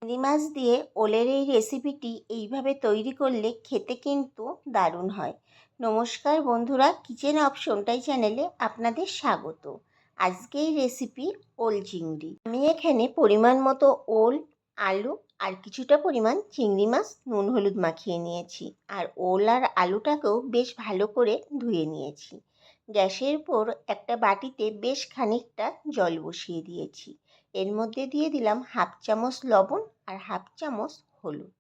চিংড়ি মাছ দিয়ে ওলের এই রেসিপিটি এইভাবে তৈরি করলে খেতে কিন্তু দারুণ হয়। নমস্কার বন্ধুরা, কিচেন অপশনটাই চ্যানেলে আপনাদের স্বাগত। আজকে এই রেসিপি ওল চিংড়ি। আমি এখানে পরিমাণ মতো ওল, আলু আর কিছুটা পরিমাণ চিংড়ি মাছ নুন হলুদ মাখিয়ে নিয়েছি। আর ওল আর আলুটাকেও বেশ ভালো করে ধুয়ে নিয়েছি। গ্যাসের উপর একটা বাটিতে বেশ খানিকটা জল বসিয়ে দিয়েছি। এর মধ্যে দিয়ে দিলাম হাফ চামচ লবণ আর হাফ চামচ হলুদ।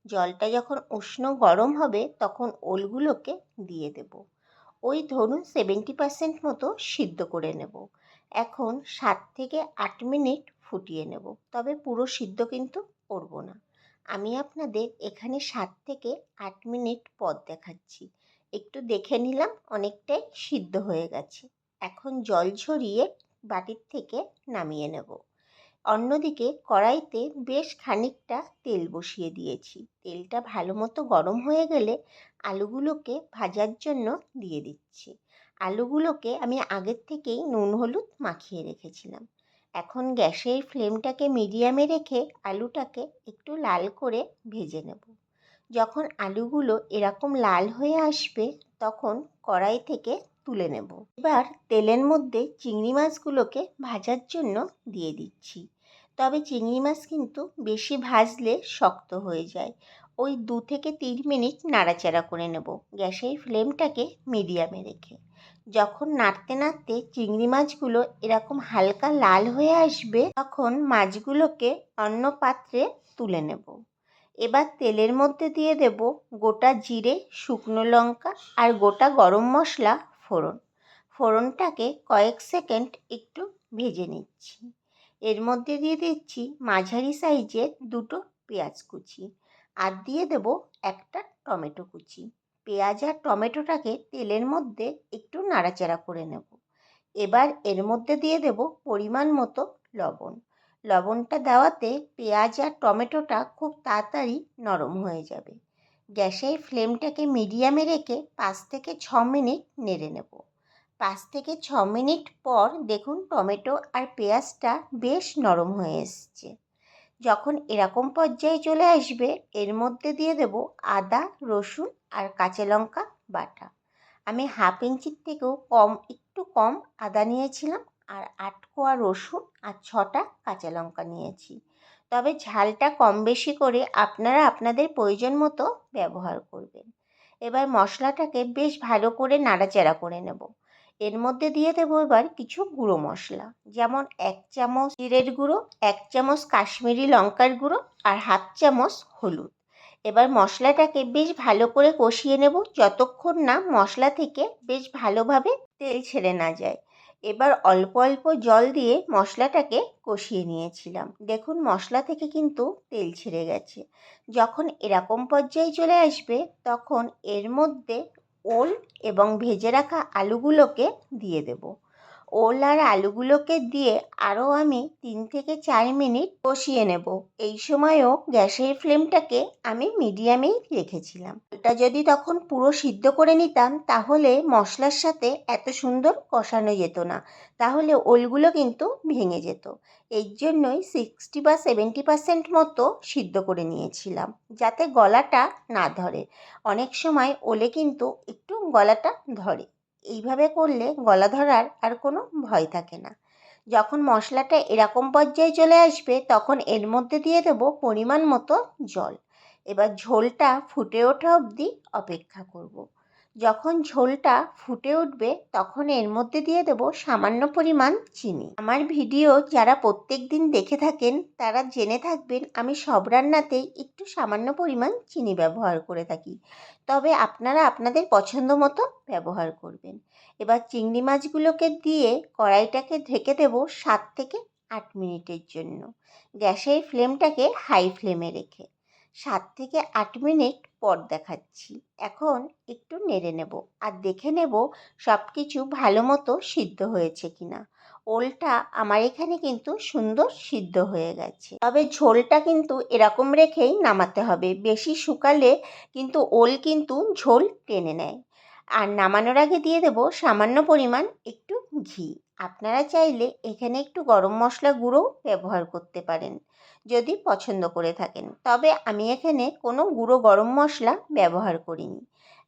জলটা যখন উষ্ণ গরম হবে তখন ওলগুলোকে দিয়ে দেব। ওই ধরুন 70% মতো সিদ্ধ করে নেব। এখন 7 থেকে 8 মিনিট ফুটিয়ে নেব, তবে পুরো সিদ্ধ কিন্তু করব না। আমি আপনাদের এখানে 7 থেকে 8 মিনিট পর দেখাচ্ছি। একটু দেখে নিলাম অনেকটাই সিদ্ধ হয়ে গেছে। এখন জল ঝরিয়ে বাটির থেকে নামিয়ে নেব। অন্যদিকে কড়াইতে বেশ খানিকটা তেল বসিয়ে দিয়েছি। তেলটা ভালো মতো গরম হয়ে গেলে আলুগুলোকে ভাজার জন্য দিয়ে দিচ্ছি। আলুগুলোকে আমি আগের থেকেই নুন হলুদ মাখিয়ে রেখেছিলাম। এখন গ্যাসের ফ্লেমটাকে মিডিয়ামে রেখে আলুটাকে একটু লাল করে ভেজে নেব। যখন আলুগুলো এরকম লাল হয়ে আসবে তখন কড়াই থেকে তুলে নেব। এবার তেলের মধ্যে চিংড়ি মাছগুলোকে ভাজার জন্য দিয়ে দিচ্ছি। তবে চিংড়ি মাছ কিন্তু বেশি ভাজলে শক্ত হয়ে যায়। ওই 2 থেকে 3 মিনিট নাড়াচাড়া করে নেব গ্যাসের ফ্লেমটাকে মিডিয়ামে রেখে। যখন নাড়তে নাড়তে চিংড়ি মাছগুলো এরকম হালকা লাল হয়ে আসবে তখন মাছগুলোকে অন্য পাত্রে তুলে নেব। এবার তেলের মধ্যে দিয়ে দেব গোটা জিরে, শুকনো লঙ্কা আর গোটা গরম মশলা ফোড়ন। ফোড়নটাকে কয়েক সেকেন্ড একটু ভেজে নিচ্ছি। এর মধ্যে দিয়ে দিচ্ছি মাঝারি সাইজের 2টো পেঁয়াজ কুচি আর দিয়ে দেব একটা টমেটো কুচি। পেঁয়াজ আর টমেটোটাকে তেলের মধ্যে একটু নাড়াচাড়া করে নেব। এবার এর মধ্যে দিয়ে দেব পরিমাণ মতো লবণ। লবণটা দেওয়াতে পেঁয়াজ আর টমেটোটা খুব তাড়াতাড়ি নরম হয়ে যাবে। গ্যাসের ফ্লেমটাকে মিডিয়ামে রেখে 5 থেকে 6 মিনিট নেড়ে নেব। 5 থেকে 6 মিনিট পর দেখুন টমেটো আর পেঁয়াজটা বেশ নরম হয়ে এসছে। যখন এরকম পর্যায়ে চলে আসবে এর মধ্যে দিয়ে দেব আদা, রসুন আর কাঁচা লঙ্কা বাটা। আমি হাফ ইঞ্চির থেকেও একটু কম আদা নিয়েছিলাম আর 8 কোয়া রসুন আর 6টা কাঁচা লঙ্কা নিয়েছি। তবে ঝালটা কম বেশি করে আপনারা আপনাদের প্রয়োজন মতো ব্যবহার করবেন। এবার মশলাটাকে বেশ ভালো করে নাড়াচাড়া করে নেব। এর মধ্যে দিয়ে দেবো এবার কিছু গুঁড়ো মশলা, যেমন 1 চামচ জিরের গুঁড়ো, 1 চামচ কাশ্মীরি লঙ্কার গুঁড়ো আর হাফ চামচ হলুদ। এবার মশলাটাকে বেশ ভালো করে কষিয়ে নেব যতক্ষণ না মশলা থেকে বেশ ভালোভাবে তেল ছেড়ে না যায়। এবার অল্প অল্প জল দিয়ে মশলাটাকে কষিয়ে নিয়েছিলাম। দেখুন মশলা থেকে কিন্তু তেল ছেড়ে গেছে। যখন এরকম পর্যায়ে চলে আসবে তখন এর মধ্যে ওল এবং ভেজে রাখা আলুগুলোকে দিয়ে দেব। ওল আর আলুগুলোকে দিয়ে আরও আমি 3 থেকে 4 মিনিট কষিয়ে নেব। এই সময়ও গ্যাসের ফ্লেমটাকে আমি মিডিয়ামেই রেখেছিলাম। এটা যদি তখন পুরো সিদ্ধ করে নিতাম তাহলে মশলার সাথে এত সুন্দর কষানো যেত না, তাহলে ওলগুলো কিন্তু ভেঙে যেত। এই জন্যই 60 বা 70% মতো সিদ্ধ করে নিয়েছিলাম, যাতে গলাটা না ধরে। অনেক সময় ওলে কিন্তু একটু গলাটা ধরে, এইভাবে করলে গলা ধরার আর কোনো ভয় থাকে না। যখন মশলাটা এরকম পর্যায়ে চলে আসবে তখন এর মধ্যে দিয়ে দেবো পরিমাণ মতো জল। এবার ঝোলটা ফুটে ওঠা অবধি অপেক্ষা করব। যখন ঝোলটা ফুটে উঠবে তখন এর মধ্যে দিয়ে দেবো সামান্য পরিমাণ চিনি। আমার ভিডিও যারা প্রত্যেক দিন দেখে থাকেন তারা জেনে থাকবেন আমি সব রান্নাতেই একটু সামান্য পরিমাণ চিনি ব্যবহার করে থাকি, তবে আপনারা আপনাদের পছন্দ মতো ব্যবহার করবেন। এবার চিংড়ি মাছগুলোকে দিয়ে কড়াইটাকে ঢেকে দেব 7 থেকে 8 মিনিটের জন্য, গ্যাসের ফ্লেমটাকে হাই ফ্লেমে রেখে। 7 থেকে 8 মিনিট পর দেখাচ্ছি। এখন একটু নেড়ে নেব আর দেখে নেব সব কিছু ভালো মতো সিদ্ধ হয়েছে কিনা। ওলটা আমার এখানে কিন্তু সুন্দর সিদ্ধ হয়ে গেছে, তবে ঝোলটা কিন্তু এরকম রেখেই নামাতে হবে। বেশি শুকালে কিন্তু ওল কিন্তু ঝোল টেনে নেয়। আর নামানোর আগে দিয়ে দেব সামান্য পরিমাণ একটু ঘি। আপনারা চাইলে এখানে একটু গরম মশলা গুঁড়ো ব্যবহার করতে পারেন। যদি পছন্দ করে থাকেন। তবে আমি এখানে কোনো গুঁড়ো গরম মশলা ব্যবহার করিনি।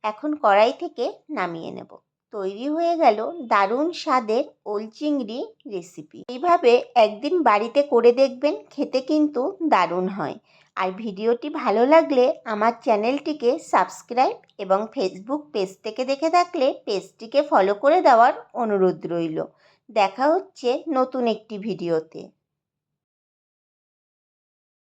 এখন কড়াই থেকে নামিয়ে নেব। তৈরি হয়ে গেল দারুণ স্বাদের ওল চিংড়ি রেসিপি। এইভাবে একদিন বাড়িতে করে দেখবেন, খেতে কিন্তু দারুণ হয়। আর ভিডিওটি ভালো লাগলে আমার চ্যানেলটিকে সাবস্ক্রাইব এবং ফেসবুক পেজ থেকে দেখে থাকলে পেজটিকে ফলো করে দেওয়ার অনুরোধ রইল। দেখা হচ্ছে নতুন একটি ভিডিওতে।